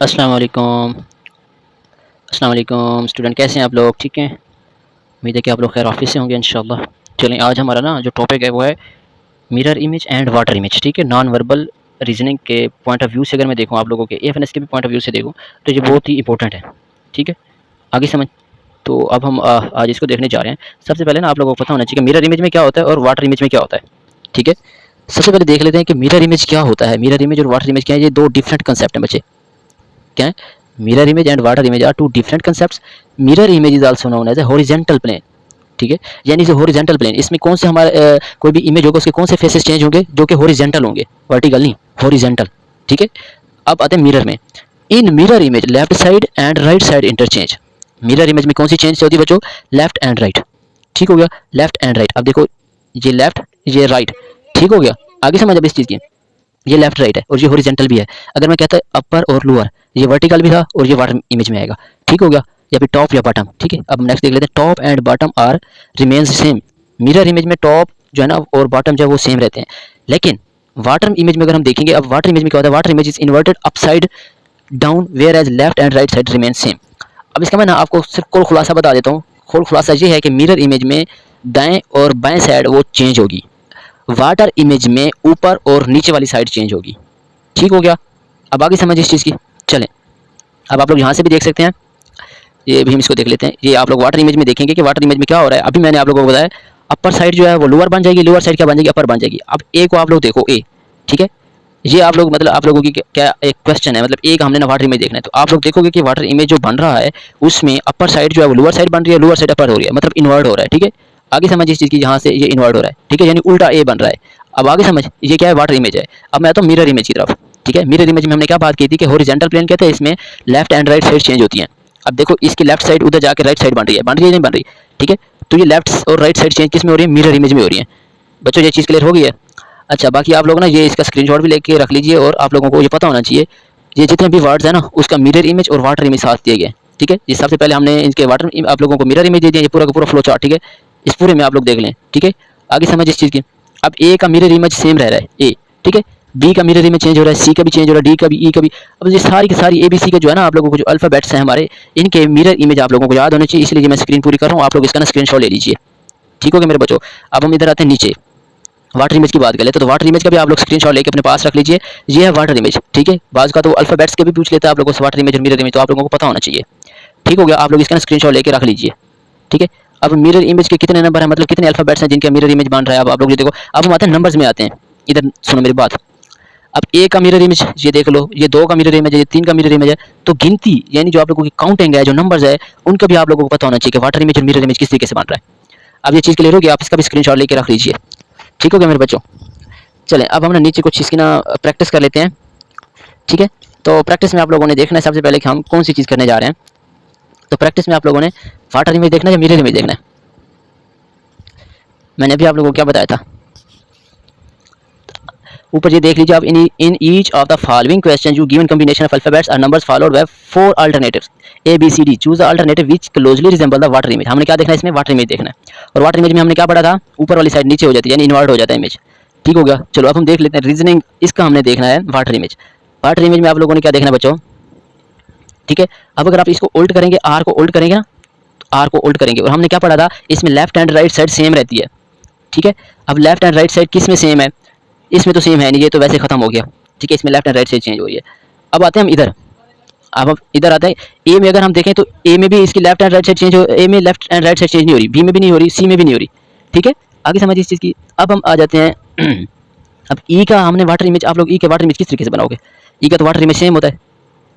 अस्सलाम वालेकुम। अस्सलाम वालेकुम स्टूडेंट, कैसे हैं आप लोग? ठीक हैं, उम्मीद है कि आप लोग खैर ऑफिस से होंगे इंशाल्लाह। चलें, आज हमारा ना जो टॉपिक है वो है mirror image and water image. ठीक है, नॉन वर्बल रीजनिंग के पॉइंट ऑफ व्यू से अगर मैं देखूँ, आप लोगों के एएफएनएस के भी पॉइंट ऑफ व्यू से देखूँ, तो ये बहुत ही इंपॉर्टेंट है। ठीक है, आगे समझ। तो अब हम आज इसको देखने जा रहे हैं। सबसे पहले ना आप लोगों को पता होना चाहिए कि मिरर इमेज में क्या होता है और वाटर इमेज में क्या होता है। ठीक है, सबसे पहले देख लेते हैं कि मिरर इमेज क्या होता है। मिरर इमेज और वाटर इमेज क्या है? ये दो डिफरेंट कंसेप्ट हैं बच्चे। क्या है? Mirror image and water image are two different concepts. Mirror image is also known as a horizontal plane. ठीक है, यानी जो हॉरिजॉन्टल प्लेन, इसमें कौन से हमारे कोई भी इमेज होगा उसके कौन से फेसेस चेंज होंगे? जो कि हॉरिजॉन्टल होंगे, वर्टिकल नहीं, हॉरिजॉन्टल। ठीक है, अब आते हैं मिरर में। इन mirror image left side and right side interchange. Mirror image में कौन सी चेंज होती है बच्चों? Left and right. ठीक हो गया, लेफ्ट एंड राइट। अब देखो, ये लेफ्ट, ये राइट। ठीक हो गया, आगे समझ अब इस चीज़ की। ये लेफ्ट राइट है और ये हॉरिजॉन्टल भी है। अगर मैं कहता अपर और लोअर, ये वर्टिकल भी था और ये वाटर इमेज में आएगा। ठीक हो गया, या फिर टॉप या बॉटम। ठीक है, अब नेक्स्ट देख लेते हैं, top and bottom are remains same. Mirror image में टॉप जो है ना और बॉटम जो है वो सेम रहते हैं, लेकिन वाटर इमेज में अगर हम देखेंगे, अब वाटर इमेज में क्या होता है? Water image is inverted upside down whereas left and right side remain same. अब इसका मैं ना आपको सिर्फ कुल खुलासा बता देता हूँ। कुल खुलासा ये है कि मिरर इमेज में दाएं और बाएं साइड वो चेंज होगी, वाटर इमेज में ऊपर और नीचे वाली साइड चेंज होगी। ठीक हो गया, अब आगे समझ इस चीज़ की। चलें, अब आप लोग यहाँ से भी देख सकते हैं, ये भी हम इसको देख लेते हैं। ये आप लोग वाटर इमेज में देखेंगे कि वाटर इमेज में क्या हो रहा है। अभी मैंने आप लोगों को बताया अपर साइड जो है वो लोअर बन जाएगी, लोअर साइड क्या बन जाएगी? अपर बन जाएगी। अब ए को आप लोग देखो, ए। ठीक है, ये आप लोग मतलब आप लोगों की क्या एक क्वेश्चन है, मतलब एक हमने ना वाटर इमेज देखना है, तो आप लोग देखोगे कि वाटर इमेज जो बन रहा है उसमें अपर साइड जो है वो लोअर साइड बन रही है, लोअर साइड अपर हो रही है, मतलब इन्वर्ट हो रहा है। ठीक है, आगे समझ इस चीज़ की, यहाँ से ये इन्वर्ट हो रहा है। ठीक है, यानी उल्टा ए बन रहा है। अब आगे समझ, ये क्या है? वाटर इमेज है। अब मैं आता हूँ मिरर इमेज की तरफ। ठीक है, मिरर इमेज में हमने क्या बात की थी कि हॉरिजॉन्टल प्लेन कहते हैं, इसमें left and right side change होती हैं। अब देखो, इसकी लेफ्ट साइड उधर जाके राइट साइड बन रही है, बन रही है नहीं बन रही? ठीक है, तो ये लेफ्ट और राइट साइड चेंज किस में हो रही है? मिरर इमेज में हो रही है। बच्चों ये चीज़ क्लियर हो गई है? अच्छा, बाकी आप लोग ना ये इसका स्क्रीनशॉट भी लेके रख लीजिए और आप लोगों को ये पता होना चाहिए, ये जितने भी वर्ड्स हैं ना उसका मिरर इमेज और वाटर इमेज साथ दिए गए। ठीक है, ये सबसे पहले हमने इनके वाटर आप लोगों को मिरर इमेज दे दिया, ये पूरा का पूरा फ्लो चार्ट। ठीक है, इस पूरे में आप लोग देख लें। ठीक है, आगे समझ इस चीज़ की। अब ए का मिरर इमेज सेम रह रहा है, ए। ठीक है, बी का मिरर इमेज चेंज हो रहा है, सी का भी चेंज हो रहा है, डी का भी, ई का भी। अब ये सारी की सारी ए बी सी के जो है ना आप लोगों को जो अल्फाबेट्स हैं हमारे, इनके मिरर इमेज आप लोगों को याद होने चाहिए, इसलिए मैं स्क्रीन पूरी कर रहा हूँ, आप लोग इसका ना स्क्रीनशॉट ले लीजिए। ठीक हो गया मेरे बच्चों? अब हम इधर आते हैं नीचे, वाटर इमेज की बात कर लेते तो वाटर इमेज का भी आप लोग स्क्रीनशॉट लेके अपने पास रख लीजिए। ये है वाटर इमेज। ठीक है, बाज का तो अल्फाबेट्स के भी पूछ लेता है आप लोगों से वाटर इमेज और मिरर इमेज, तो आप लोगों को पता होना चाहिए। ठीक हो गया, आप लोग इसका स्क्रीनशॉट लेके रख लीजिए। ठीक है, अब मिरर इमेज के कितने नंबर हैं, मतलब कितने अल्फाबेट्स हैं जिनका मिरर इमेज बन रहा है? अब आप लोग ये देखो, अब हम आते हैं नंबर्स में आते हैं। इधर सुनो मेरी बात। अब ए का मिरर इमेज ये देख लो, ये दो का मिरर इमेज है, ये तीन का मिरर इमेज है। तो गिनती यानी जो आप लोगों की काउंटिंग है, जो नंबर्स है, उनका भी आप लोगों को पता होना चाहिए कि वाटर इमेज और मिरर इमेज किस तरीके से बन रहा है। अब ये चीज़ क्लियर होगी, आप इसका भी स्क्रीनशॉट लेके रख लीजिए। ठीक हो गया मेरे बच्चों? चलें, अब हम ना नीचे कुछ इसकी ना प्रैक्टिस कर लेते हैं। ठीक है, तो प्रैक्टिस में आप लोगों ने देखना है सबसे पहले कि हम कौन सी चीज़ करने जा रहे हैं। तो प्रैक्टिस में आप लोगों ने वाटर इमेज देखना है या मिरर इमेज देखना है? मैंने अभी आप लोगों को क्या बताया था? ऊपर ये देख लीजिए आप, in each of the following question you given combination of alphabets और numbers followed by 4 alternatives A B C D, choose the alternative which closely resemble the water image. हमने क्या देखना है इसमें? वाटर इमेज देखना है। और वाटर इमेज में हमने क्या पढ़ा था? ऊपर वाली साइड नीचे हो जाती है, यानी इन्वर्ट हो जाता है इमेज। ठीक हो गया, चलो अब हम देख लेते हैं रीजनिंग, इसका हमने देखना है वाटर इमेज। वाटर इमेज में आप लोगों ने क्या देखना है बच्चों? ठीक है, अब अगर आप इसको उल्ट करेंगे, आर को उल्ट करेंगे ना, तो आर को उल्ट करेंगे, और हमने क्या पढ़ा था इसमें left and right side same रहती है। ठीक है, अब लेफ्ट एंड राइट साइड किस में सेम है? इसमें तो सेम है नहीं, ये तो वैसे खत्म हो गया। ठीक है, इसमें left and right side change हो रही है। अब आते हैं हम इधर, अब हम इधर आते हैं ए में। अगर हम देखें तो ए में भी इसकी left and right side change हो, ए में left and right side change नहीं हो रही, बी में भी नहीं हो रही, सी में भी नहीं हो रही। ठीक है, आगे समझिए इस चीज़ की। अब हम आ जाते हैं अब ई का हमने वाटर इमेज, आप लोग ई के वाटर इमेज किस तरीके से बनाओगे? ई का तो वाटर इमेज सेम होता है,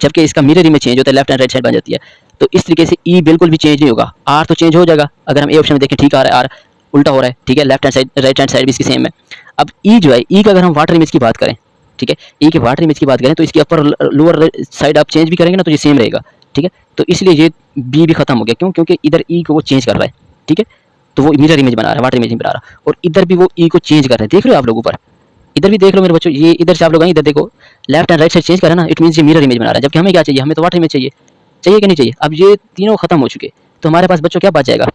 जबकि इसका मिरर इमेज चेंज होता है, लेफ्ट एंड राइट साइड बन जाती है। तो इस तरीके से ई बिल्कुल भी चेंज नहीं होगा। आर तो चेंज हो जाएगा, अगर हम ए ऑप्शन में देखें, ठीक आ रहा है आर, उल्टा हो रहा है। ठीक है, left hand side right hand side भी इसकी सेम है। अब ई जो है, ई का अगर हम वाटर इमेज की बात करें, ठीक है, ई के वाटर इमेज की बात करें तो इसकी अपर लोअर साइड आप चेंज भी करेंगे ना तो ये सेम रहेगा। ठीक है, तो इसलिए ये बी भी खत्म हो गया। क्यों? क्योंकि इधर ई को वो चेंज कर रहा है। ठीक है, तो वो मिरर इमेज बना रहा है, वाटर इमेज नहीं बना रहा, और इधर भी वो ई को चेंज कर रहे हैं। देख रहे हो आप लोग ऊपर? इधर भी देख लो मेरे बच्चों, ये इधर से आप लोग आए, इधर देखो, left and right side change कर रहा है ना, इट मींस ये मिरर इमेज बना रहा है। जबकि हमें क्या चाहिए? हमें तो वाटर इमेज चाहिए। चाहिए कि नहीं चाहिए? अब ये तीनों खत्म हो चुके, तो हमारे पास बच्चों क्या बच जाएगा?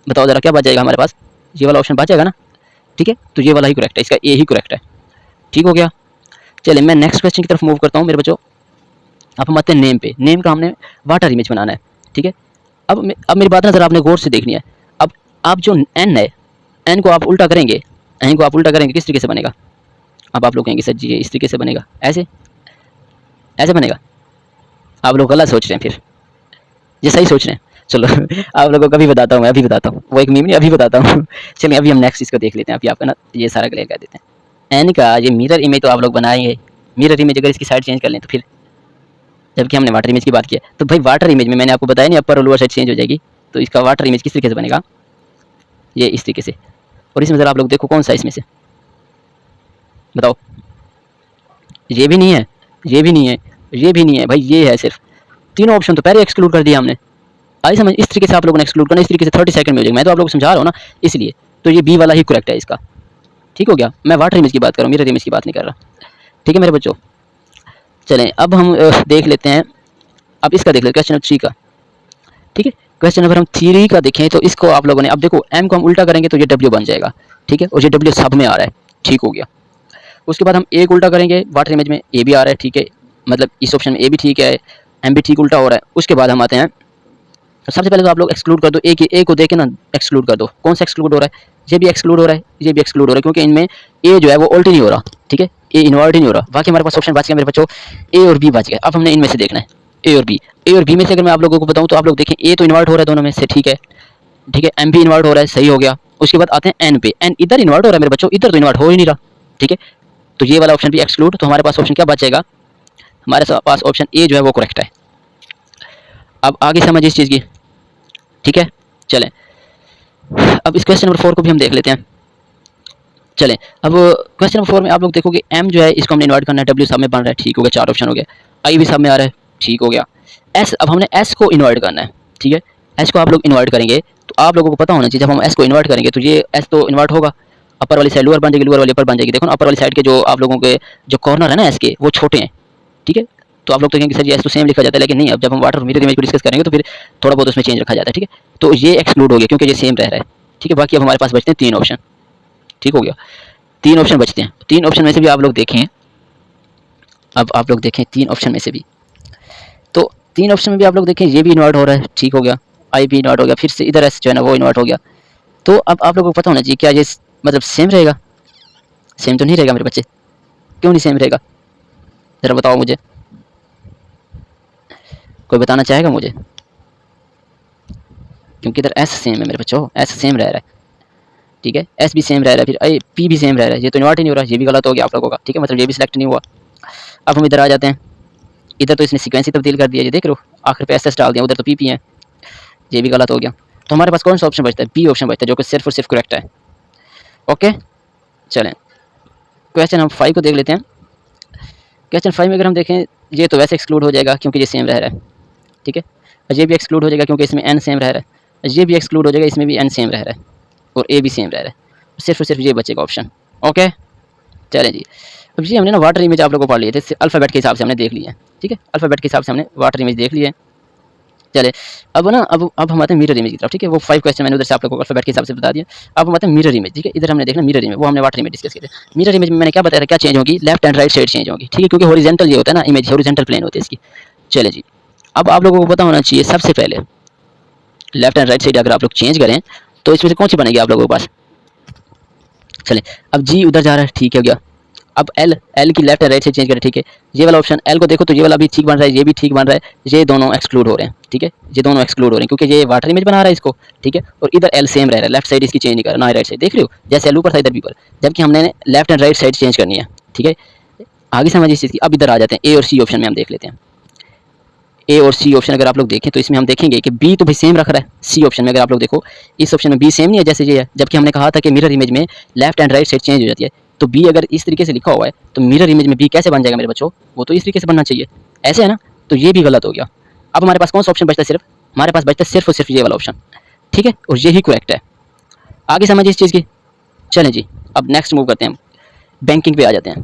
बताओ जरा, क्या बच जाएगा हमारे पास? ये वाला ऑप्शन बच जाएगा ना? ठीक है, तो ये वाला ही करेक्ट है, इसका ए ही करेक्ट है। ठीक हो गया, चलिए मैं नेक्स्ट क्वेश्चन की तरफ मूव करता हूँ मेरे बच्चों। अब हम आते हैं नेम पे। नेम का हमने वाटर इमेज बनाना है, ठीक है। अब मेरी बात ना ज़रा आपने गौर से देखनी है। अब आप जो एन है, एन को आप उल्टा करेंगे, एन को आप उल्टा करेंगे किस तरीके से बनेगा? अब आप लोग कहेंगे सर जी ये इस तरीके से बनेगा, ऐसे ऐसे बनेगा। आप लोग गलत सोच रहे हैं, फिर ये सही सोच रहे हैं। चलो आप लोगों को अभी बताता हूँ, मैं अभी बताता हूँ, वो एक मीम नहीं, अभी बताता हूँ। चलिए अभी हम नेक्स्ट इसको देख लेते हैं। अभी आपका ना ये सारा क्लियर कर देते हैं। एन का ये मिरर इमेज तो आप लोग बनाएंगे। मिरर इमेज अगर इसकी साइड चेंज कर लें तो फिर, जबकि हमने वाटर इमेज की बात की है, तो भाई वाटर इमेज में मैंने आपको बताया नहीं अपर और लोअर साइड चेंज हो जाएगी। तो इसका वाटर इमेज किस तरीके से बनेगा? ये इस तरीके से। और इसमें ज़रा आप लोग देखो कौन सा इसमें से बताओ। ये भी नहीं है, ये भी नहीं है, ये भी नहीं है भाई, ये है सिर्फ। तीनों ऑप्शन तो पहले एक्सक्लूड कर दिया हमने। आई समझ? इस तरीके से आप लोगों ने एक्सक्लूड करना, इस तरीके से 30 सेकंड में हो जाएगा। मैं तो आप लोगों को समझा रहा हूँ ना, इसलिए तो ये बी वाला ही करेक्ट है इसका। ठीक हो गया? मैं वाटर इमेज की बात कर रहा हूँ, मिरर इमेज की बात नहीं कर रहा। ठीक है मेरे बच्चों, चलें अब हम देख लेते हैं। अब इसका देख लेते हैं क्वेश्चन नंबर 3 का। ठीक है, क्वेश्चन नंबर हम 3 का देखें तो इसको आप लोगों ने, अब देखो एम को हम उल्टा करेंगे तो ये डब्ल्यू बन जाएगा, ठीक है, और ये डब्ल्यू सब में आ रहा है, ठीक हो गया। उसके बाद हम ए को उल्टा करेंगे, वाटर इमेज में ए भी आ रहा है, ठीक है, मतलब इस ऑप्शन में ए भी ठीक है, एम भी ठीक उल्टा हो रहा है। उसके बाद हम आते हैं, सबसे पहले तो आप लोग एक्सक्लूड कर दो, ए को देख के ना एक्सक्लूड कर दो। कौन सा एक्सक्लूड हो रहा है? ये भी एक्सक्लूड हो रहा है, ये भी एक्सक्लूड हो रहा है, क्योंकि इनमें ए जो है वो उल्टी नहीं हो रहा, ठीक है, ए इन्वर्ट ही नहीं हो रहा। बाकी हमारे पास ऑप्शन बच गया मेरे बच्चों, ए और बी बच गया। अब हमने इनमें से देखना है ए और बी। ए और बी में से अगर मैं आप लोगों को बताऊं तो आप लोग देखें, ए तो इन्वर्ट हो रहा है दोनों में से, ठीक है, ठीक है, एम भी इन्वर्ट हो रहा है, सही हो गया। उसके बाद आते हैं एन पे, एन इधर इन्वर्ट हो रहा है मेरे बच्चों, इधर तो इन्वर्ट हो ही नहीं रहा, ठीक है, तो ये वाला ऑप्शन भी एक्सक्लूड। तो हमारे पास ऑप्शन क्या बचेगा? हमारे पास ऑप्शन ए जो है वो करेक्ट है। अब आगे समझ इस चीज़ की, ठीक है। चलें अब इस क्वेश्चन नंबर 4 को भी हम देख लेते हैं। चलें अब क्वेश्चन नंबर 4 में आप लोग देखोगे एम जो है इसको हमने इन्वर्ट करना है, डब्ल्यू सब में बन रहा है, ठीक हो गया, 4 ऑप्शन हो गया। आई भी सब में आ रहा है, ठीक हो गया। एस, अब हमने एस को इन्वर्ट करना है, ठीक है, एस को आप लोग इन्वर्ट करेंगे तो आप लोगों को पता होना चाहिए, जब हम एस को इन्वर्ट करेंगे तो ये एस तो इन्वर्ट होगा, अपर वाली साइड लोअर बन जाएगी, लोअर वाली अपर बन जाएगी। देखो ना अपर वाली साइड के जो आप लोगों के जो कॉर्नर है ना एस के, वो छोटे हैं, ठीक है। तो आप लोग तो कहेंगे सर ये एस तो सेम लिखा जाता है, लेकिन नहीं, अब जब हम वाटर मिरर इमेज को डिस्कस करेंगे तो फिर थोड़ा बहुत उसमें चेंज रखा जाता है, ठीक है। तो ये एक्सक्लूड हो गया क्योंकि ये सेम रह रहा है, ठीक है। बाकी अब हमारे पास बचते हैं 3 ऑप्शन, ठीक हो गया, 3 ऑप्शन बचते हैं। 3 ऑप्शन में से भी आप लोग देखें, अब आप लोग देखें 3 ऑप्शन में से भी, तो 3 ऑप्शन में भी आप लोग देखें ये भी इन्वर्ट हो रहा है, ठीक हो गया, आई भी इन्वर्ट हो गया, फिर से इधर एस जो है ना वो इन्वर्ट हो गया। तो अब आप लोगों को पता होना चाहिए क्या ये मतलब सेम रहेगा? सेम तो नहीं रहेगा मेरे बच्चे, क्यों नहीं सेम रहेगा? ज़रा बताओ मुझे, कोई बताना चाहेगा मुझे? क्योंकि इधर एस सेम है मेरे बच्चों, एस सेम रह रहा है, ठीक है, एस भी सेम रह रहा है, फिर आई पी भी सेम रह रहा है, ये तो इन्वर्ट ही नहीं हो रहा, ये भी गलत हो गया आप लोगों का, ठीक है, मतलब ये भी सिलेक्ट नहीं हुआ। अब हम इधर आ जाते हैं, इधर तो इसने सीक्वेंस ही तब्दील कर दिया, ये देख रहे हो, आखिर पे एस एस डाल दिया, उधर तो पी पी है, ये भी गलत हो गया। तो हमारे पास कौन सा ऑप्शन बचता है? बी ऑप्शन बचता है, जो कि सिर्फ और सिर्फ करेक्ट है। ओके, चलें क्वेश्चन हम 5 को देख लेते हैं। क्वेश्चन 5 में अगर हम देखें, ये तो वैसे एक्सक्लूड हो जाएगा क्योंकि ये सेम रह रहा है, ठीक है, और ये भी एक्सक्लूड हो जाएगा क्योंकि इसमें एन सेम रह रहा है, ये भी एक्सक्लूड हो जाएगा, इसमें भी एन सेम रह रहा है, और ए भी सेम रह रहा है, सिर्फ और सिर्फ ये बचेगा ऑप्शन। ओके, चलें जी। अब ये हमने ना वाटर इमेज आप लोगों को पढ़ लिए थे, अल्फ़ाबेट के हिसाब से हमने देख लिए, ठीक है, अल्फ़ाबेट के हिसाब से हमने वाटर इमेज देख लिए। चले अब ना अब हम आते हैं मिरर इमेज की तरफ, ठीक है, वो 5 क्वेश्चन मैंने उधर से आप लोगों को अल्फ़ाबेट के हिसाब से बता दिया। अब हम आते हैं मिरर इमेज, ठीक है, इधर हमने देखना मिरर इमेज, वो हमने वाटर इमेज डिस्कस किए थे। मिरर इमेज में मैंने क्या बताया था, क्या चेंज होगी? Left and right side change होगी, ठीक है, क्योंकि हॉरिजॉन्टल ये होता है ना, इमेज हॉरिजॉन्टल प्लेन होती है इसकी। चले जी, अब आप लोगों को पता होना चाहिए सबसे पहले लेफ्ट एंड राइट साइड अगर आप लोग चेंज करें तो इसमें से कौन सी बनेगी आप लोगों के पास? चलें अब जी उधर जा रहा है, ठीक है गया। अब एल की left and right side change करें, ठीक है, ये वाला ऑप्शन एल को देखो तो ये वाला भी ठीक बन रहा है, ये भी ठीक बन रहा है, ये दोनों एक्सक्लूड हो रहे हैं, ठीक है, ये दोनों एक्सक्लूड हो रहे हैं क्योंकि ये वाटर इमेज बना रहा है इसको, ठीक है, और इधर एल सेम रह रहा है, लेफ्ट साइड इसकी चेंज नहीं कर रहा, ना राइट साइड, देख रहे हो, जैसे एल ऊपर था इधर भी ऊपर, जबकि हमने left and right side change करनी है, ठीक है। आगे समझिए इस चीज़ की। अब इधर आ जाते हैं, ए और सी ऑप्शन में हम देख लेते हैं। ए और सी ऑप्शन अगर आप लोग देखें तो इसमें हम देखेंगे कि बी तो भाई सेम रख रहा है, सी ऑप्शन में अगर आप लोग देखो इस ऑप्शन में बी सेम नहीं है जैसे ये है, जबकि हमने कहा था कि मिरर इमेज में left and right side change हो जाती है। तो बी अगर इस तरीके से लिखा हुआ है तो मिरर इमेज में बी कैसे बन जाएगा मेरे बच्चों? वो तो इस तरीके से बनना चाहिए, ऐसे है ना, तो ये भी गलत हो गया। अब हमारे पास कौन सा ऑप्शन बचता है? सिर्फ हमारे पास बचता है सिर्फ और सिर्फ ये वाला ऑप्शन, ठीक है, और यही करेक्ट है। आगे समझिए इस चीज़ की। चलें जी, अब नेक्स्ट मूव करते हैं, हम बैंकिंग पे आ जाते हैं,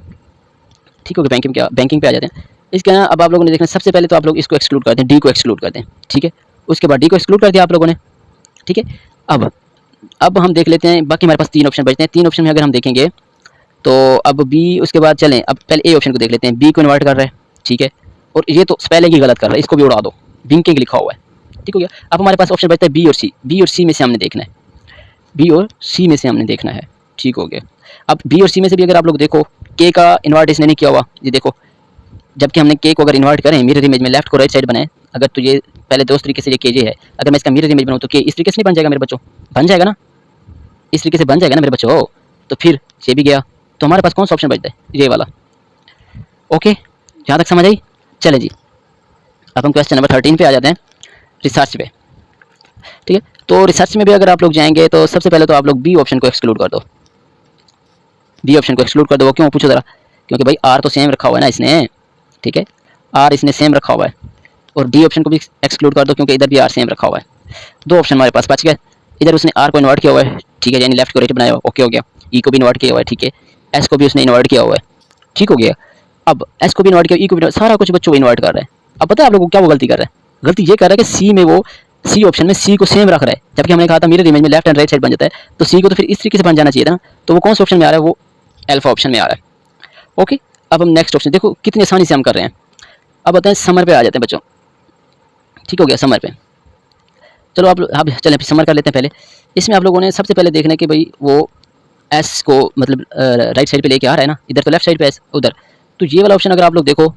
ठीक हो गया, बैंकिंग पे आ जाते हैं। इसके ना अब आप लोगों ने देखना, सबसे पहले तो आप लोग इसको एक्सक्लूड कर दें, डी को एक्सक्लूड कर दें, ठीक है, उसके बाद डी को एक्सक्लूड कर दिया आप लोगों ने, ठीक है। अब हम देख लेते हैं, बाकी हमारे पास 3 ऑप्शन बचते हैं। 3 ऑप्शन में अगर हम देखेंगे तो अब बी, उसके बाद चलें अब पहले ए ऑप्शन को देख लेते हैं, बी को इन्वर्ट कर रहा है, ठीक है, और ये तो स्पेलिंग ही गलत कर रहा है, इसको भी उड़ा दो, विंकिंग लिखा हुआ है। ठीक हो गया। अब हमारे पास ऑप्शन बचता है बी और सी। बी और सी में से हमने देखना है, बी और सी में से हमने देखना है। ठीक हो गया। अब बी और सी में से भी अगर आप लोग देखो, के का इन्वर्ट इसने नहीं किया हुआ, ये देखो, जबकि हमने के को अगर इन्वर्ट करें मिरर इमेज में, लेफ्ट को राइट साइड बनाए, अगर तो ये पहले दो तरीके से ये के जे है, अगर मैं इसका मिरर इमेज बनाऊँ तो के इस तरीके से नहीं बन जाएगा मेरे बच्चों, बन जाएगा ना, इस तरीके से बन जाएगा ना मेरे बच्चों। तो फिर ये भी गया, तो हमारे पास कौन सा ऑप्शन बचता है, ये वाला। ओके, यहाँ तक समझ आई। चले जी, अब हम क्वेश्चन नंबर 13 पे आ जाते हैं, रिसर्च पे। ठीक है, तो रिसर्च में भी अगर आप लोग जाएंगे तो सबसे पहले तो आप लोग बी ऑप्शन को एक्सक्लूड कर दो, बी ऑप्शन को एक्सक्लूड कर दो। क्यों पूछो ज़रा, क्योंकि भाई आर तो सेम रखा हुआ है ना इसने, ठीक है, आर इसने सेम रखा हुआ है, और डी ऑप्शन को भी एक्सक्लूड कर दो क्योंकि इधर भी आर सेम रखा हुआ है। दो ऑप्शन हमारे पास बच गए। इधर उसने आर को इन्वर्ट किया हुआ है, ठीक है, यानी लेफ्ट को राइट बनाया हुआ, ओके हो गया। ई को भी इन्वर्ट किया हुआ है, ठीक है, एस को भी उसने इन्वर्ट किया हुआ है, ठीक हो गया। अब एस को भी इन्वर्ट किया, ई को भी, सारा कुछ बच्चों को इन्वर्ट कर रहे हैं। अब पता है आप लोगों को क्या वो गलती कर रहे हैं, गलती ये कर रहा है कि सी में वो, सी ऑप्शन में सी को सेम रख रहा है, जबकि हमने कहा था मिरर इमेज में लेफ्ट एंड राइट साइड बन जाता है, तो सी को तो फिर इस तरीके से बन जाना चाहिए था ना। तो वो कौन से ऑप्शन में आ रहा है, वो अल्फा ऑप्शन में आ रहा है। ओके, अब हम नेक्स्ट ऑप्शन देखो कितनी आसानी से हम कर रहे हैं। अब बताएं समर पे आ जाते हैं बच्चों, ठीक हो गया, समर पे। चलो आप चलें समर कर लेते हैं पहले। इसमें आप लोगों ने सबसे पहले देखना है कि भाई वो एस को मतलब राइट साइड पे लेके आ रहा है ना, इधर तो लेफ्ट साइड पे एस उधर, तो ये वाला ऑप्शन अगर आप लोग देखो,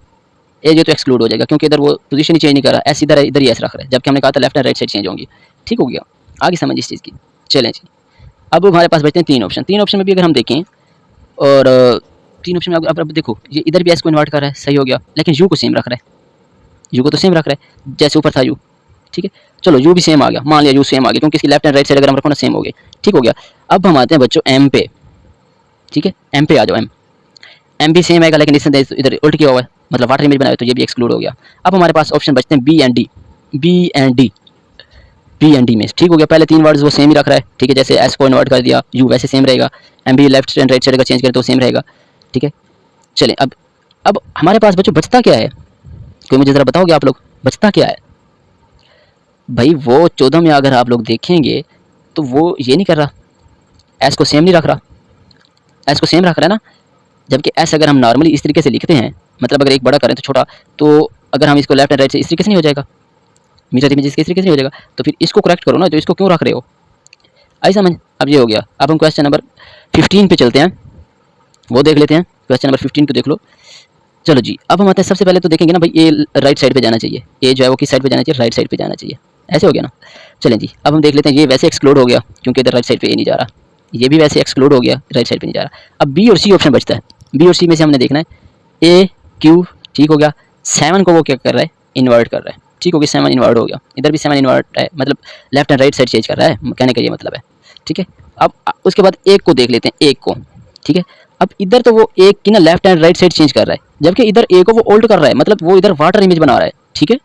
ये तो एक्सक्लूड हो जाएगा क्योंकि इधर वो पोजीशन ही चेंज नहीं कर रहा, एस इधर है, इधर ही एस रख रहा है, जबकि हमने कहा था left and right side change होंगी। ठीक हो गया, आगे समझ इस चीज़ की। चलें जी, अब हमारे पास बचते हैं तीन ऑप्शन। तीन ऑप्शन में भी अगर हम देखें, और तीन ऑप्शन में अब देखो, ये इधर भी एस को इन्वर्ट कर रहा है, सही हो गया, लेकिन यू को सेम रख रहा है, यू को तो सेम रख रहा है जैसे ऊपर था यू, ठीक है। चलो यू भी सेम आ गया, मान लिया यू सेम आ गया क्योंकि इसकी लेफ्ट एंड राइट साइड अगर हम रखो ना सेम हो गए, ठीक हो गया। अब हम आते हैं बच्चों एम पे, ठीक है, एम पे आ जाओ। एम भी सेम आएगा लेकिन इसने इधर उल्ट किया हुआ है, मतलब वाटर इमेज बनाया, तो ये भी एक्सक्लूड हो गया। अब हमारे पास ऑप्शन बचते हैं B and D, B and D, B and D में, ठीक हो गया। पहले तीन वर्ड्स वो सेम ही रख रहा है, ठीक है, जैसे एस को इन्वर्ट कर दिया, यू वैसे सेम रहेगा, एम भी लेफ्ट एंड राइट साइड का चेंज करें तो सेम रहेगा, ठीक है। चलें, अब हमारे पास बच्चों बचता क्या है, कोई मुझे ज़रा बताओगे आप लोग, बचता क्या है भाई। वो 14 में अगर आप लोग देखेंगे तो वो ये नहीं कर रहा, एस को सेम नहीं रख रहा, एस को सेम रख रहा है ना, जबकि एस अगर हम नॉर्मली इस तरीके से लिखते हैं, मतलब अगर एक बड़ा करें तो छोटा, तो अगर हम इसको लेफ्ट एंड राइट से इस तरीके से नहीं हो जाएगा, मिरर इमेज इस तरीके से नहीं हो जाएगा, तो फिर इसको करेक्ट करो ना, तो इसको क्यों रख रहे हो, आई समझ। अब ये हो गया। अब हम क्वेश्चन नंबर 15 पे चलते हैं, वो देख लेते हैं, क्वेश्चन नंबर 15 को देख लो। चलो जी, अब हम आते हैं, सबसे पहले तो देखेंगे ना भाई, ये राइट साइड पे जाना चाहिए, ये जो है वो किस साइड पे जाना चाहिए, राइट साइड पे जाना चाहिए, ऐसे हो गया ना। चलें जी, अब हम देख लेते हैं, ये वैसे एक्सक्लूड हो गया क्योंकि इधर राइट साइड पे ये नहीं जा रहा, ये भी वैसे एक्सक्लूड हो गया, राइट साइड पे नहीं जा रहा। अब बी और सी ऑप्शन बचता है, बी और सी में से हमने देखना है ए क्यू, ठीक हो गया। 7 को वो क्या कर रहा है, इन्वर्ट कर रहा है, ठीक हो गया, 7 इन्वर्ट हो गया, इधर भी 7 इन्वर्ट है, मतलब left and right side change कर रहा है, कहने का ये मतलब है, ठीक है। अब उसके बाद एक को देख लेते हैं, एक को, ठीक है। अब इधर तो वो एक की ना left and right side change कर रहा है, जबकि इधर ए को वो ओल्ड कर रहा है, मतलब वो इधर वाटर इमेज बना रहा है, ठीक है।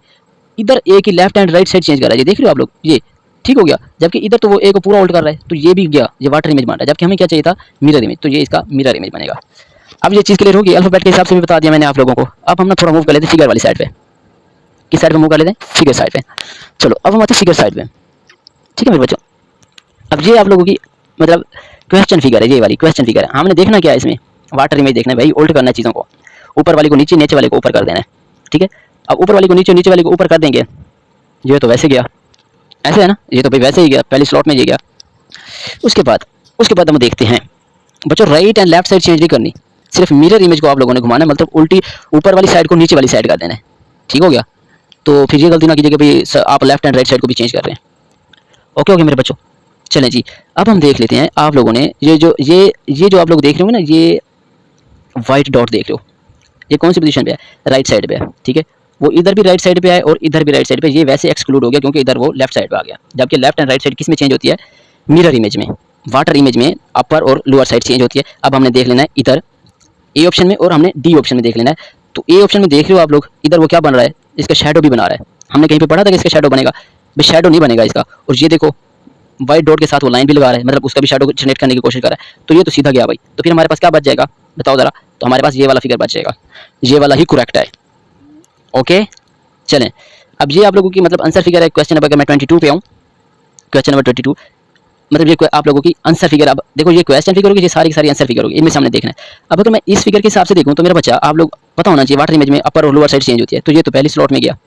इधर ए की left and right side change कर रहा है, ये देख रहे हो आप लोग, ये ठीक हो गया, जबकि इधर तो वो ए को पूरा ओल्ड कर रहा है, तो ये भी गया, ये वाटर इमेज बन रहा है, जबकि हमें क्या चाहिए था, मिरर इमेज, तो ये इसका मिरर इमेज बनेगा। अब ये चीज़ क्लियर होगी, अल्फाबेट के हिसाब से भी बता दिया मैंने आप लोगों को। अब हम ना थोड़ा मूव कर लेते हैं फिगर वाली साइड पे, किस साइड पे मूव कर लेते हैं, फिगर साइड पे। चलो अब हम आते हैं फिगर साइड पे, ठीक है मेरे बच्चों। अब ये आप लोगों की मतलब क्वेश्चन फिगर है, ये वाली क्वेश्चन फिगर है, हमने देखना क्या है इसमें, वाटर इमेज देखना है भाई, उल्ट करना है चीज़ों को, ऊपर वाली को नीचे, नीचे वाले को ऊपर कर देना है, ठीक है। अब ऊपर वाली को नीचे, नीचे वाली को ऊपर कर देंगे, ये तो वैसे गया, ऐसे है ना, ये तो भाई वैसे ही गया, पहले स्लॉट में ये गया। उसके बाद हम देखते हैं बच्चों, right and left side change नहीं करनी, सिर्फ मिरर इमेज को आप लोगों ने घुमाना है, मतलब उल्टी ऊपर वाली साइड को नीचे वाली साइड कर देना है, ठीक हो गया। तो फिर ये गलती ना कीजिए कि भाई आप लेफ्ट एंड राइट साइड को भी चेंज कर रहे हैं। ओके ओके मेरे बच्चों, चलें जी, अब हम देख लेते हैं, आप लोगों ने ये जो आप लोग देख रहे होंगे ना, ये वाइट डॉट देख रहे हो, ये कौन सी पोजीशन पे है, राइट साइड पे है, ठीक है। वो इधर भी राइट साइड पे है और इधर भी राइट साइड पे, ये वैसे एक्सक्लूड हो गया क्योंकि इधर वो लेफ्ट साइड पे आ गया, जबकि लेफ्ट एंड राइट साइड किस में चेंज होती है, मिरर इमेज में, वाटर इमेज में अपर और लोअर साइड चेंज होती है। अब हमने देख लेना है इधर ए ऑप्शन में और हमने डी ऑप्शन में देख लेना है। तो ए ऑप्शन में देख रहे हो आप लोग, इधर वो क्या बन रहा है, इसका शेडो भी बना रहा है, हमने कहीं पे पढ़ा था कि इसका शेडो बनेगा, भाई शेडो नहीं बनेगा इसका। और ये देखो वाइट डॉट के साथ वो लाइन भी लगा रहा है, मतलब उसका भी शेडो जनरेट करने की कोशिश कर रहा है, तो ये तो सीधा गया भाई। तो फिर हमारे पास क्या बच जाएगा बताओ जरा, तो हमारे पास ये वाला फिगर बच जाएगा, ये वाला ही करेक्ट है। ओके चलें, अब ये आप लोगों की मतलब आंसर फिगर है क्वेश्चन नंबर, मैं 22 पे आऊँ, क्वेश्चन नंबर 22। मतलब ये आप लोगों की आंसर फिगर, अब देखो ये क्वेश्चन फिगर होगी, ये सारी की सारी आंसर फिगर होगी, इनमें सामने देखना है। अब अगर मैं इस फिगर के हिसाब से देखूँ तो मेरा बच्चा, आप लोग पता होना चाहिए वाटर इमेज में अपर और लोअर साइड चेंज होती है, तो ये तो पहली स्लॉट में गया,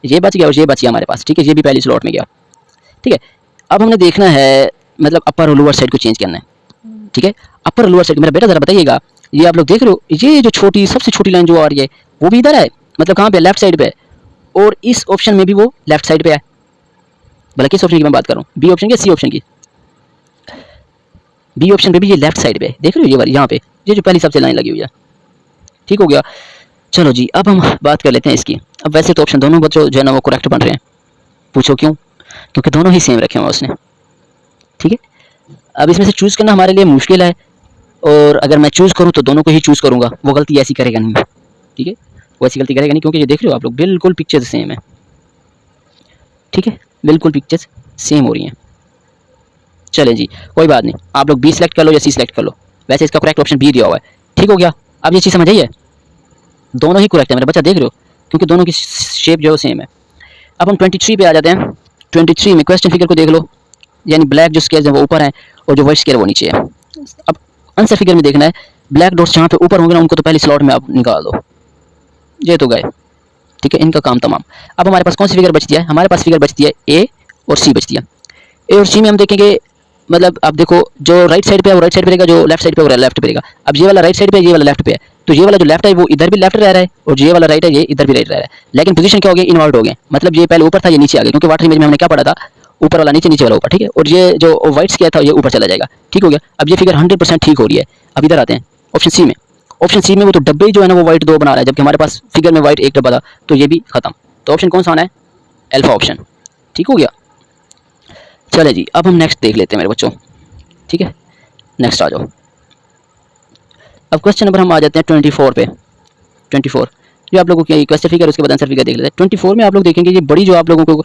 ये बच गया और ये बच गया हमारे पास, ठीक है, ये भी पहली स्लॉट में गया, ठीक है। अब हमने देखना है मतलब अपर और लोअर साइड को चेंज करना है, ठीक है। अपर और लोअर साइड, मेरा बेटा जरा बताइएगा, ये आप लोग देख रहे हो, ये जो छोटी सबसे छोटी लाइन जो आ रही है वो भी इधर है, मतलब कहाँ पे, लेफ्ट साइड पे, और इस ऑप्शन में भी वो लेफ्ट साइड पे है। भला किस ऑप्शन की मैं बात कर रहा हूँ, बी ऑप्शन की, सी ऑप्शन की? बी ऑप्शन पे भी ये लेफ्ट साइड पे, देख रहे हो ये वाली, यहाँ पे ये जो पहली सबसे लाइन लगी हुई है, ठीक हो गया। चलो जी, अब हम बात कर लेते हैं इसकी। अब वैसे तो ऑप्शन दोनों बच्चों जो है ना वो करेक्ट बन रहे हैं, पूछो क्यों? क्योंकि दोनों ही सेम रखे हुए उसने, ठीक है। अब इसमें से चूज़ करना हमारे लिए मुश्किल है, और अगर मैं चूज़ करूँ तो दोनों को ही चूज़ करूँगा, वो गलती ऐसी करेगा नहीं, ठीक है, वो ऐसी गलती करेगा नहीं, क्योंकि ये देख रहे हो आप लोग बिल्कुल पिक्चर्स सेम है, ठीक है, बिल्कुल पिक्चर्स सेम हो रही हैं। चले जी, कोई बात नहीं, आप लोग बी सेलेक्ट कर लो या सी सेलेक्ट कर लो, वैसे इसका करेक्ट ऑप्शन बी दिया हुआ है, ठीक हो गया। अब ये चीज़ समझ आई है, दोनों ही करेक्ट है मेरा बच्चा, देख रहे हो, क्योंकि दोनों की शेप जो है सेम है। अब हम 23 पे आ जाते हैं। 23 में क्वेश्चन फिगर को देख लो, यानी ब्लैक जो स्केयर है वो ऊपर है और जो व्हाइट स्केयर वो नीचे है। अब आंसर फिगर में देखना है, ब्लैक डॉट्स जहाँ पे ऊपर होंगे ना उनको तो पहली स्लॉट में आप निकाल दो, ये तो गए, ठीक है, इनका काम तमाम। अब हमारे पास कौन सी फिगर बचती है? हमारे पास फिगर बचती है ए और सी बचती है। ए और सी में हम देखेंगे, मतलब आप देखो जो राइट साइड पे है वो राइट साइड पे रहेगा, जो लेफ्ट साइड पे वो लेफ्ट पे रहेगा। अब ये वाला राइट साइड पे है, ये वाला लेफ्ट पे है, तो ये वाला जो लेफ्ट है वो इधर भी लेफ्ट रह रहा है, और ये वाला राइट है ये इधर भी राइट रह रहा है, लेकिन पोजीशन क्या हो गई, इन्वर्ट हो गए, मतलब ये पहले ऊपर था ये नीचे आ गया, क्योंकि वाटर इमेज में हमने क्या पढ़ा था, ऊपर वाला नीचे, नीचे वाला ऊपर, ठीक है, और ये जो व्हाइट स्केयर था ये ऊपर चला जाएगा, ठीक हो गया। अब ये फिगर 100% ठीक हो रही है। अब इधर आते हैं ऑप्शन सी में। ऑप्शन सी में वो तो डब्बे जो है ना वो व्हाइट 2 बना रहा है, जबकि हमारे पास फिगर में व्हाइट 1 डब्बा था, तो ये भी खत्म। तो ऑप्शन कौन सा आना है? अल्फा ऑप्शन, ठीक हो गया। चले जी, अब हम नेक्स्ट देख लेते हैं मेरे बच्चों, ठीक है, नेक्स्ट आ जाओ। अब क्वेश्चन नंबर हम आ जाते हैं 24 पे। 24 जो आप लोगों की क्वेश्चन फिगर, उसके बाद आंसर फिगर देख लेते हैं। 24 में आप लोग देखेंगे ये बड़ी जो आप लोगों को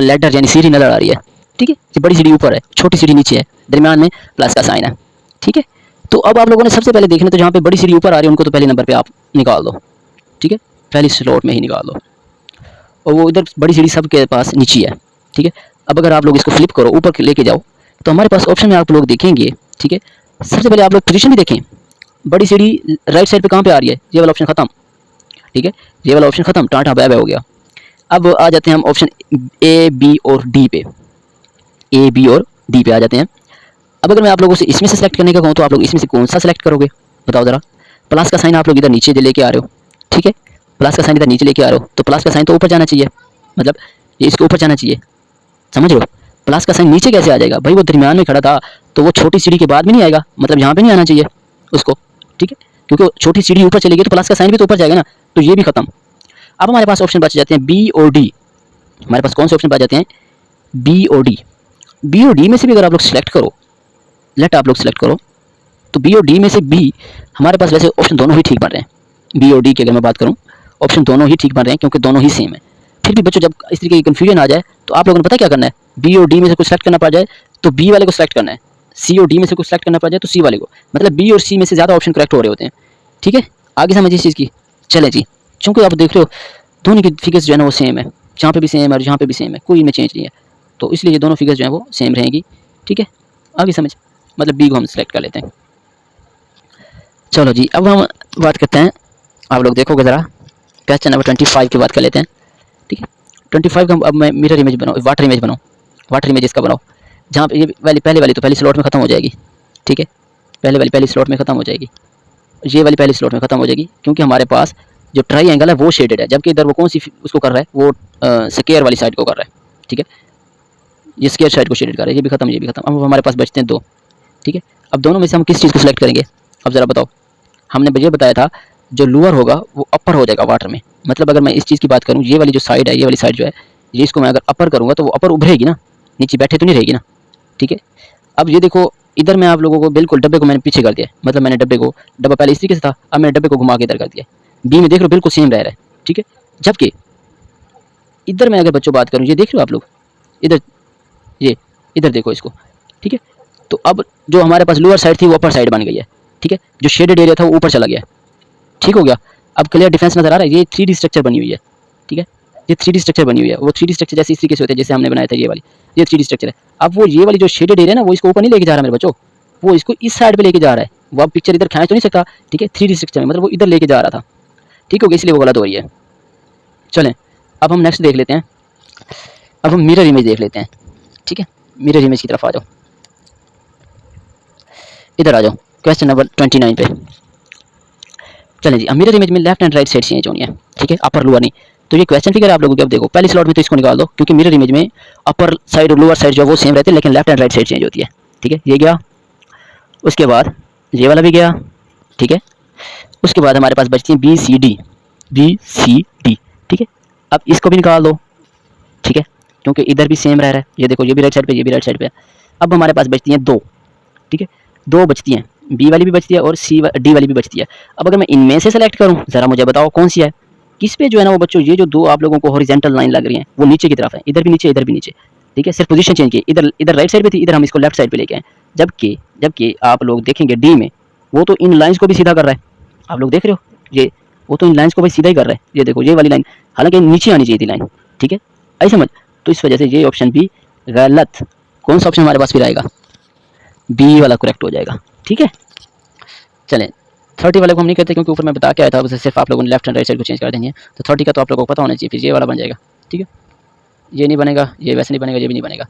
लेटर यानी सीढ़ी नजर आ रही है, ठीक है, ये बड़ी सीढ़ी ऊपर है, छोटी सीढ़ी नीचे है, दरमियान में प्लस का साइन है, ठीक है। तो अब आप लोगों ने सबसे पहले देखना, तो जहाँ पे बड़ी सीढ़ी ऊपर आ रही है उनको तो पहले नंबर पे आप निकाल दो, ठीक है, पहली स्लॉट में ही निकाल दो, और वो इधर बड़ी सीढ़ी सबके पास नीचे है, ठीक है। अब अगर आप लोग इसको फ्लिप करो, ऊपर लेके जाओ, तो हमारे पास ऑप्शन में आप लोग देखेंगे, ठीक है, सबसे पहले आप लोग पोजीशन भी देखें, बड़ी सीढ़ी राइट साइड पे कहाँ पे आ रही है, ये वाला ऑप्शन खत्म, ठीक है, ये वाला ऑप्शन खत्म, टाटा बाय बाय हो गया। अब आ जाते हैं हम ऑप्शन ए बी और डी पे, ए बी और डी पे आ जाते हैं। अब अगर मैं आप लोगों से इसमें से सेलेक्ट करने का कहूँ तो आप लोग इसमें से कौन सा सेलेक्ट करोगे, बताओ जरा। प्लस का साइन आप लोग इधर नीचे लेके आ रहे हो, ठीक है, प्लस का साइन इधर नीचे लेके आ रहे हो, तो प्लस का साइन तो ऊपर जाना चाहिए, मतलब ये इसके ऊपर जाना चाहिए, समझ रहे हो। प्लस का साइन नीचे कैसे आ जाएगा भाई, वो दरमियान में खड़ा था, तो वो छोटी सीढ़ी के बाद में नहीं आएगा, मतलब यहाँ पे नहीं आना चाहिए उसको, ठीक है, क्योंकि छोटी सीढ़ी ऊपर चलेगी तो प्लस का साइन भी तो ऊपर जाएगा ना, तो ये भी खत्म। अब हमारे पास ऑप्शन बच जाते हैं बी और डी। हमारे पास कौन से ऑप्शन बच जाते हैं? बी और डी। बी और डी में से भी अगर आप लोग सेलेक्ट करो, लेट आप लोग सेलेक्ट करो, तो बी और डी में से बी हमारे पास वैसे ऑप्शन दोनों ही ठीक बन रहे हैं। बी और डी की अगर मैं बात करूँ, ऑप्शन दोनों ही ठीक बन रहे हैं, क्योंकि दोनों ही सेम है। फिर भी बच्चों जब इस तरीके की कन्फ्यूजन आ जाए तो आप लोगों ने पता क्या करना है, बी और डी में से कुछ सेलेक्ट करना पड़ जाए तो बी वाले को सेलेक्ट करना है, सी और डी में से कुछ सेलेक्ट करना पड़ जाए तो सी वाले को, मतलब बी और सी में से ज़्यादा ऑप्शन करेक्ट हो रहे होते हैं, ठीक है। आगे समझिए इस चीज़ की। चले जी, चूँकि आप देख रहे हो दोनों की फिगर्स जो है ना वो सेम है, जहाँ पे भी सेम है और जहाँ पे भी सेम है, कोई इनमें चेंज नहीं है, तो इसलिए ये दोनों फिगर्स जो है वो सेम रहेंगी, ठीक है। आगे समझ, मतलब बी को हम सेलेक्ट कर लेते हैं। चलो जी, अब हम बात करते हैं, आप लोग देखोगे ज़रा क्वेश्चन नंबर 25 की बात कर लेते हैं, ठीक है। 25 का अब मैं मिरर इमेज बनाओ, वाटर इमेज बनाओ, वाटर इमेज इसका बनाओ, जहाँ पे ये पहले वाली तो पहली स्लॉट में खत्म हो जाएगी, ठीक है, पहली स्लॉट में खत्म हो जाएगी, ये वाली पहली स्लॉट में खत्म हो जाएगी, क्योंकि हमारे पास जो ट्रायंगल है वो शेडेड है, जबकि इधर वो कौन सी उसको कर रहा है, वो स्क्वायर वाली साइड को कर रहा है, ठीक है, ये स्क्वायर साइड को शेडेड कर रहा है, ये भी खत्म, ये भी खत्म। अब हमारे पास बचते हैं दो, ठीक है। अब दोनों में से हम किस चीज़ को सिलेक्ट करेंगे, अब ज़रा बताओ। हमने ये बताया था जो लोअर होगा वो अपर हो जाएगा वाटर में, मतलब अगर मैं इस चीज़ की बात करूँ, ये वाली जो साइड है, ये वाली साइड जो है, ये इसको मैं अगर अपर करूँगा तो वो अपर उभरेगी ना, नीचे बैठे तो नहीं रहेगी ना, ठीक है। अब ये देखो, इधर मैं आप लोगों को बिल्कुल डब्बे को मैंने पीछे कर दिया, मतलब मैंने डब्बा पहले इस तरीके से था, अब मैंने डब्बे को घुमा के इधर कर दिया, बी में देख लो बिल्कुल सेम रह रहा है, ठीक है। जबकि इधर मैं अगर बच्चों बात करूँ, ये देख रहे हो आप लोग, इधर ये इधर देखो इसको, ठीक है। तो अब जो हमारे पास लोअर साइड थी वो अपर साइड बन गई है, ठीक है, जो शेडेड एरिया था वो ऊपर चला गया, ठीक हो गया। अब क्लियर डिफरेंस नजर आ रहा है, ये 3D स्ट्रक्चर बनी हुई है, ठीक है। ये 3D स्ट्रक्चर बनी हुई है, वो 3D स्ट्रक्चर जैसे इस तरीके से होते हैं जैसे हमने बनाया था ये वाली, ये 3D स्ट्रक्चर है। अब वो ये वाली जो शेडेड एरिया है ना, वो इसको ऊपर नहीं लेके जा रहा मेरे बच्चों, वो इसको इस साइड पे लेके जा रहा है। वो अब पिक्चर इधर खींच तो नहीं सकता, ठीक है, 3D स्ट्रक्चर में मतलब वो इधर लेके जा रहा था, ठीक हो गया, इसलिए वो गलत हो रही है। चलें अब हम नेक्स्ट देख लेते हैं, अब हम मिरर इमेज देख लेते हैं, ठीक है। मिरर इमेज की तरफ आ जाओ, इधर आ जाओ, क्वेश्चन नंबर 29 पे। चलें जी, अब मिरर इमेज में left and right side change होनी है, ठीक है, अपर लोअर नहीं। तो ये क्वेश्चन फिगर आप लोगों को अब देखो, पहले स्लॉट में तो इसको निकाल दो, क्योंकि मिरर इमेज में अपर साइड और लोअर साइड जो वो सेम रहते हैं, लेकिन left and right side change होती है, ठीक है। ये गया, उसके बाद ये वाला भी गया, ठीक है। उसके बाद हमारे पास बचती है B C D, B C D, ठीक है। अब इसको भी निकाल दो, ठीक है, क्योंकि इधर भी सेम रह रहा है, ये देखो ये भी राइट साइड पे, ये भी राइट साइड पे है। अब हमारे पास बचती हैं दो, ठीक है, दो बचती हैं, बी वाली भी बचती है और डी वाली भी बचती है। अब अगर मैं इनमें से सेलेक्ट करूं, ज़रा मुझे बताओ कौन सी है। किस पे जो है ना वो बच्चों, ये जो दो आप लोगों को हॉरिजॉन्टल लाइन लग रही हैं वो नीचे की तरफ है, इधर भी नीचे इधर भी नीचे, ठीक है। सिर्फ पोजीशन चेंज की, इधर इधर राइट साइड पे थी, इधर हम इसको लेफ्ट साइड पे लेके आए। जबकि जबकि आप लोग देखेंगे डी में वो तो इन लाइंस को भी सीधा कर रहा है, आप लोग देख रहे हो ये, वो तो इन लाइंस को भी सीधा ही कर रहा है, ये देखो ये वाली लाइन, हालांकि नीचे आनी चाहिए थी लाइन, ठीक है, आई समझ। तो इस वजह से ये ऑप्शन भी गलत। कौन सा ऑप्शन हमारे पास फिर आएगा, बी वाला करेक्ट हो जाएगा, ठीक है। चलें 30 वाले को हम नहीं करते, क्योंकि ऊपर मैं बता के आया था, बस सिर्फ आप लोगों ने लेफ्ट एंड राइट साइड को चेंज कर देंगे। तो 30 का तो आप लोगों को पता होना चाहिए, फिर ये वाला बन जाएगा, ठीक है। ये नहीं बनेगा, ये वैसे नहीं बनेगा, ये भी नहीं बनेगा।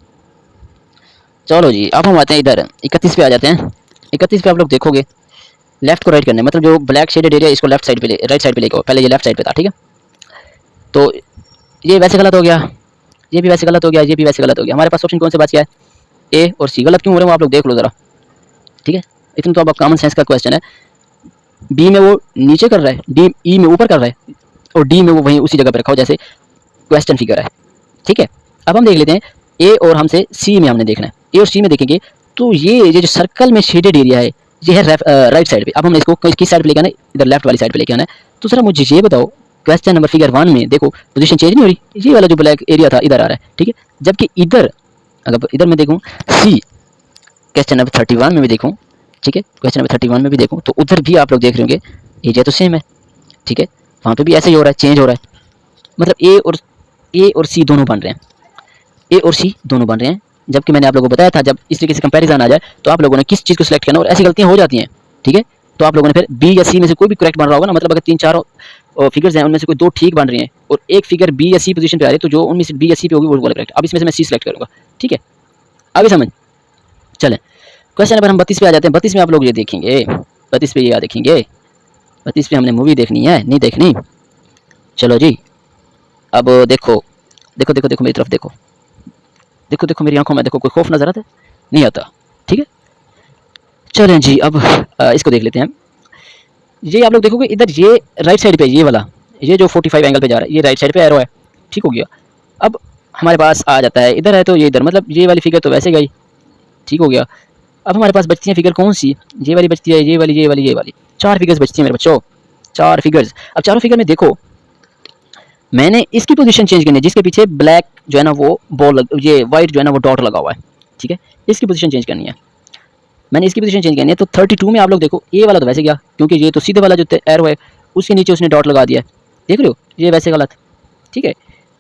चलो जी, अब हम आते हैं इधर 31 पे आ जाते हैं। 31 पे आप लोग देखोगे लेफ्ट को राइट करने, मतलब जो ब्लैक शेडेड एरिया इसको लेफ्ट साइड पे राइट साइड पे लेके आओ। पहले ये लेफ्ट साइड पे था, ठीक है, तो ये वैसे गलत हो गया, ये भी वैसे गलत हो गया, ये भी वैसे गलत हो गया। हमारे पास ऑप्शन कौन से बच गया है, ए और सी। गलत क्यों हो रहे हो आप लोग देख लो ज़रा, ठीक है। इतना तो अब कॉमन सेंस का क्वेश्चन है। बी में वो नीचे कर रहा है, डी ई में ऊपर कर रहा है, और डी में वो वहीं उसी जगह पर रखा हो जैसे क्वेश्चन फिगर है, ठीक है। अब हम देख लेते हैं ए और हमसे सी में हमने देखना है। ए और सी में देखेंगे तो ये जो सर्कल में शेडेड एरिया है ये है राइट साइड पे। अब हमने इसको किस साइड पे लेके आना है, इधर लेफ्ट वाली साइड पे लेके आना है। तो सर मुझे ये बताओ, क्वेश्चन नंबर फिगर 1 में देखो पोजीशन चेंज नहीं हो रही, ये वाला जो ब्लैक एरिया था इधर आ रहा है, ठीक है। जबकि इधर अगर इधर मैं देखूँ सी, क्वेश्चन नंबर 31 में भी देखूँ, ठीक है, क्वेश्चन नंबर 31 में भी देखूँ, तो उधर भी आप लोग देख रहे होंगे एरिया तो सेम है, ठीक है। वहाँ पे भी ऐसे ही हो रहा है, चेंज हो रहा है, मतलब ए और सी दोनों बन रहे हैं, ए और सी दोनों बन रहे हैं। जबकि मैंने आप लोगों को बताया था जब इस तरीके से कंपैरिजन आ जाए तो आप लोगों ने किस चीज़ को सिलेक्ट करना, और ऐसी गलतियाँ हो जाती हैं, ठीक है। तो आप लोगों ने फिर बी या सी में से कोई भी करेक्ट बन रहा होगा ना, मतलब अगर 3-4 फिगर्स हैं उनमें से कोई 2 ठीक बन रही हैं और एक फिगर बी या सी पोजीशन पे आ रही है, तो जो उनमें से बी या सी पे होगी वो वाला करेक्ट। अब इसमें से मैं सी सिलेक्ट करूँगा, ठीक है, अभी समझ। चलें क्वेश्चन नंबर हम 32 पे आ जाते हैं। 32 में आप लोग ये देखेंगे, 32 पे ये देखेंगे, 32 पे हमने मूवी देखनी है, नहीं देखनी। चलो जी, अब देखो देखो देखो देखो मेरी तरफ देखो, देखो देखो मेरी आंखों में देखो, कोई खौफ नजर आता है, नहीं आता, ठीक है। चलें जी, अब इसको देख लेते हैं। ये आप लोग देखोगे इधर ये राइट साइड पे ये वाला, ये जो 45 एंगल पे जा रहा है ये राइट साइड पे एरो है, ठीक हो गया। अब हमारे पास आ जाता है इधर है तो ये इधर, मतलब ये वाली फिगर तो वैसे गई, ठीक हो गया। अब हमारे पास बचती है फिगर कौन सी, ये वाली बचती है, ये वाली, ये वाली, ये वाली, 4 फिगर्स बचती है मेरे बच्चों, 4 फिगर्स। अब चारों फिगर में देखो मैंने इसकी पोजीशन चेंज करनी है, जिसके पीछे ब्लैक जो है ना वो बॉल, ये वाइट जो है ना वो डॉट लगा हुआ है, ठीक है, इसकी पोजीशन चेंज करनी है, मैंने इसकी पोजीशन चेंज करनी है। तो 32 में आप लोग देखो ए वाला तो वैसे गया, क्योंकि ये तो सीधे वाला जो एरो है उसके नीचे उसने डॉट लगा दिया है, देख रहे हो, ये वैसे गलत, ठीक है।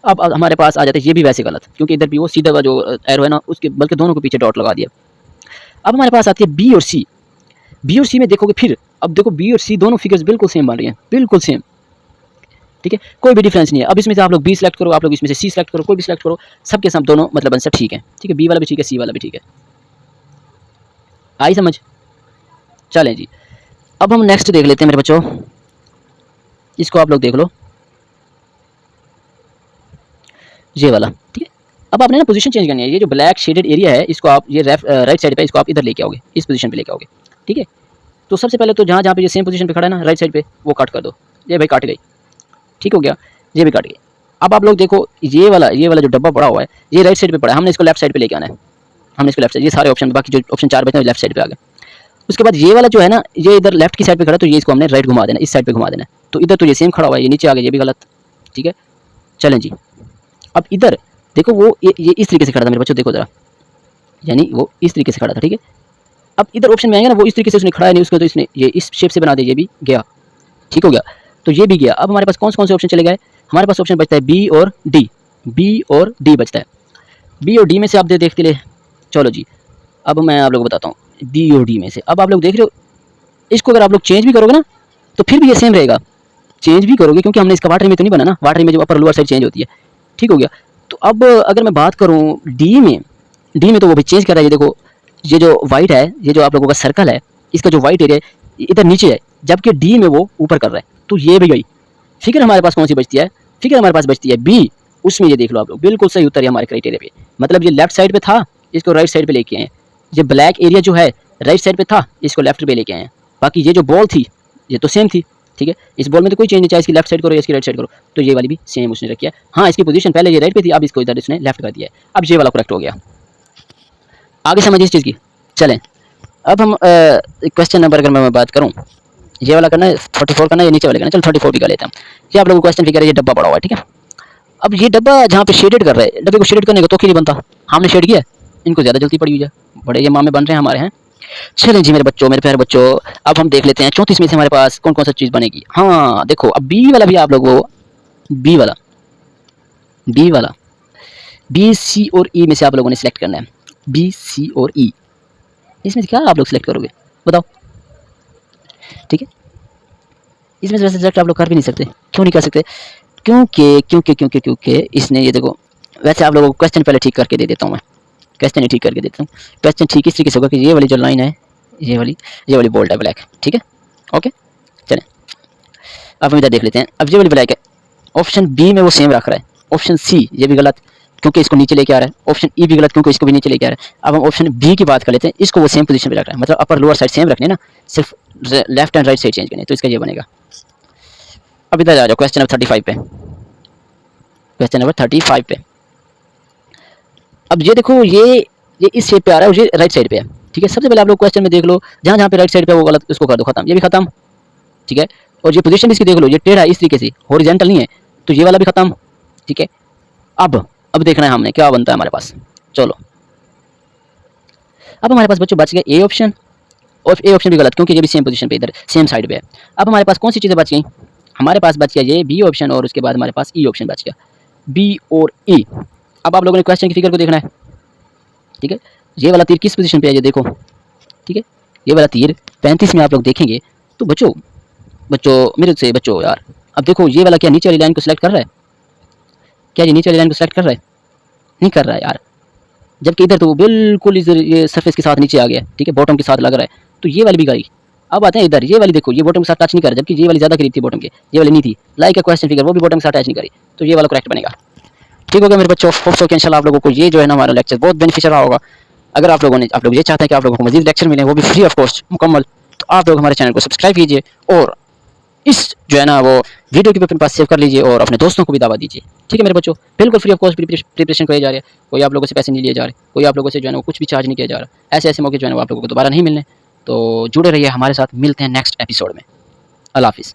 अब हमारे पास आ जाता है ये भी वैसे गलत, क्योंकि इधर भी वो सीधा जो एरो है ना उसके बल्कि दोनों के पीछे डॉट लगा दिया। अब हमारे पास आती है बी और सी। बी और सी में देखोगे फिर, अब देखो बी और सी दोनों फिगर्स बिल्कुल सेम बन रही हैं, बिल्कुल सेम, ठीक है, कोई भी डिफरेंस नहीं है। अब इसमें से आप लोग बी सेलेक्ट करो, आप लोग इसमें से सी सेलेक्ट करो, कोई भी सेलेक्ट करो, सबके सब दोनों मतलब आंसर ठीक है, ठीक है, बी वाला भी ठीक है, सी वाला भी ठीक है, आई समझ। चलें जी, अब हम नेक्स्ट देख लेते हैं मेरे बच्चों, इसको आप लोग देख लो, ये वाला, ठीक है। अब आपने ना पोजीशन चेंज करनी है, ये जो ब्लैक शेडेड एरिया है इसको आप ये राइट साइड पे इसको आप इधर लेके आओगे, इस पोजीशन पे लेके आओगे, ठीक है। तो सबसे पहले तो जहाँ जहाँ पे ये सेम पोजीशन पे खड़ा है ना राइट साइड पे, वो कट कर दो, ये भाई काट गई, ठीक हो गया, ये भी काट गई। अब आप लोग देखो ये वाला जो डब्बा पड़ा हुआ है ये राइट साइड पे पड़ा है, हमने इसको लेफ्ट साइड पे लेके आना है, हमने इसको लेफ्ट साइड, ये सारे ऑप्शन बाकी जो ऑप्शन 4 बचे हैं लेफ्ट साइड पे आ गए। उसके बाद ये वाला जो है ना ये इधर लेफ्ट की साइड पे खड़ा है, तो ये इसको हमने राइट घुमा देना, इस साइड पे घुमा देना। तो इधर तो ये सेम खड़ा हुआ है, ये नीचे आ गया, ये भी गलत, ठीक है। चलें जी, अब इधर देखो वो ये इस तरीके से खड़ा था मेरे बच्चों, देखो जरा, यानी वो इस तरीके से खड़ा था, ठीक है। अब इधर ऑप्शन में आएगा ना वो इस तरीके से उसने खड़ा है नहीं, उसको तो इसने ये इस शेप से बना दिया, ये भी गया, ठीक हो गया। तो ये भी गया। अब हमारे पास कौन कौन से ऑप्शन चले गए? हमारे पास ऑप्शन बचता है बी और डी, बी और डी बचता है। बी और डी में से आप देखते ले, चलो जी अब मैं आप लोगों को बताता हूँ बी और डी में से। अब आप लोग देख रहे हो इसको अगर आप लोग चेंज भी करोगे ना तो फिर भी ये सेम रहेगा। चेंज भी करोगे क्योंकि हमने इसका वाटर इमेज तो नहीं बना ना, water image upper lower side change होती है, ठीक हो गया। तो अब अगर मैं बात करूँ डी में, डी में तो वो भी चेंज कर रहा है। ये देखो ये जो वाइट है, ये जो आप लोगों का सर्कल है, इसका जो वाइट एरिया है इधर नीचे है, जबकि डी में वो ऊपर कर रहा है। तो ये भी गई। फिगर हमारे पास कौन सी बचती है? फिगर हमारे पास बचती है बी। उसमें ये देख लो आप लोग, बिल्कुल सही उत्तर है हमारे क्राइटेरिया पे। मतलब ये लेफ्ट साइड पे था, इसको राइट साइड पे लेके आए। ये ब्लैक एरिया जो है राइट साइड पे था, इसको लेफ्ट पे लेके आए। बाकी ये जो बॉल थी ये तो सेम थी, ठीक है। इस बॉल में तो कोई चेंज नहीं, चाहे इसकी लेफ्ट साइड करो या इसकी राइट साइड करो, तो ये वाली भी सेम उसने रखी है। हाँ इसकी पोजीशन पहले ये राइट पे थी, अब इसको इधर इसने लेफ्ट कर दिया है। अब ये वाला करेक्ट हो गया। आगे समझिए इस चीज़ की। चलें अब हम क्वेश्चन नंबर अगर मैं बात करूँ, ये वाला करना है 44 करना है, ये नीचे वाले करना है। चलो 34 भी कर लेते हैं। ये आप लोगों को क्वेश्चन फिगर है, ये डब्बा पड़ा हुआ है, ठीक है। अब ये डब्बा जहाँ पे शेडेड कर रहे हैं, डब्बे को शेडेड करने का तो नहीं बनता, हमने शेड किया, इनको ज़्यादा जल्दी पड़ी हुई है, बड़े ये मामे बन रहे हैं हमारे हैं। चलें जी मेरे बच्चों, मेरे प्यारे बच्चों, अब हम देख लेते हैं 34 में से हमारे पास कौन कौन सा चीज़ बनेगी। हाँ देखो अब बी वाला भी आप लोगों को, बी वाला, बी वाला, बी सी और ई में से आप लोगों ने सिलेक्ट करना है। बी सी और ई इसमें से क्या आप लोग सिलेक्ट करोगे बताओ, ठीक है। इसमें से वैसे सिलेक्ट आप लोग कर भी नहीं सकते। क्यों नहीं कर सकते? क्योंकि इसने ये देखो, वैसे आप लोगों को क्वेश्चन पहले ठीक करके दे देता हूँ मैं, क्वेश्चन ही ठीक करके देता हूँ। क्वेश्चन ठीक इस तरीके से होगा कि ये वाली जो लाइन है, ये वाली बोल्ड है ब्लैक, ठीक है, ओके। चलें अब हम इधर देख लेते हैं। अब ये वाली ब्लैक है, ऑप्शन बी में वो सेम रख रहा है। ऑप्शन सी ये भी गलत क्योंकि इसको नीचे लेके आ रहा है। ऑप्शन ई भी गलत क्योंकि इसको भी नीचे लेके आ रहा है। अब हम ऑप्शन बी की बात कर लेते हैं, इसको वो सेम पोजीशन पे रख रहा है, मतलब अपर लोअर साइड सेम रखने ना, सिर्फ left and right side change करने, तो इसका ये बनेगा। अब इधर आ जाओ क्वेश्चन नंबर 35 पे, क्वेश्चन नंबर 35 पे। अब ये देखो ये इस शेप पे आ रहा है और ये राइट साइड पे है, ठीक है। सबसे पहले आप लोग क्वेश्चन में देख लो, जहाँ जहाँ पे राइट साइड पे वो गलत, उसको कर दो खत्म, ये भी खत्म, ठीक है। और ये पोजीशन इसकी देख लो, ये टेढ़ा इस तरीके से, हॉरिजॉन्टल नहीं है, तो ये वाला भी खत्म, ठीक है। अब देखना है हमने क्या बनता है हमारे पास। चलो अब हमारे पास बच्चों बच गए ए ऑप्शन, और ए ऑप्शन भी गलत क्योंकि ये भी सेम पोजीशन पे इधर सेम साइड पे है। अब हमारे पास कौन सी चीज़ें बच गई? हमारे पास बच गया ये बी ऑप्शन और उसके बाद हमारे पास ई ऑप्शन बच गया, बी और ई। अब आप लोगों ने क्वेश्चन की फिगर को देखना है, ठीक है। ये वाला तीर किस पोजीशन पे है ये देखो, ठीक है। ये वाला तीर 35 में आप लोग देखेंगे तो बच्चों मेरे से बच्चों यार, अब देखो ये वाला क्या नीचे वाली लाइन को सिलेक्ट कर रहा है? क्या ये नीचे वाली लाइन को सिलेक्ट कर रहा है? नहीं कर रहा है यार, जबकि इधर तो वो बिल्कुल इधर ये सरफेस के साथ नीचे आ गया, ठीक है, बॉटम के साथ लग रहा है, तो ये वाली भी गई। अब आते हैं इधर, ये वाली देखो, ये बॉटम के साथ टच नहीं कर रहा, जबकि ये वाली ज़्यादा करीब थी बॉटम के, ये वाली नहीं थी। लाइक का क्वेश्चन फिगर वो भी बॉटम के साथ टच नहीं करी, तो ये वाला करेक्ट बनेगा, ठीक हो गया मेरे बच्चों। होप सो कि इंशाल्लाह आप लोगों को ये जो है ना हमारा लेक्चर बहुत बेनिफिशियल रहा होगा। अगर आप लोग ये चाहते हैं कि आप लोगों को मजीद लेक्चर मिले, वो भी फ्री ऑफ कॉस्ट मुकम्मल, तो आप लोग हमारे चैनल को सब्सक्राइब कीजिए और इस जो है ना वो वीडियो की भी अपने पास सेव कर लीजिए और अपने दोस्तों को भी दावा दीजिए, ठीक है मेरे बच्चों। बिल्कुल फ्री ऑफ कॉस्ट प्रिपरेशन किए जा रहे हैं, कोई आप लोगों से पैसे नहीं लिए जा रहे, कोई आप लोगों से जो है ना वो कुछ भी चार्ज नहीं किया जा रहा। ऐसे ऐसे मौके जो है ना आप लोगों को दोबारा नहीं मिलने, तो जुड़े रहिए हमारे साथ। मिलते हैं नेक्स्ट एपिसोड में। अल्लाह हाफिज़।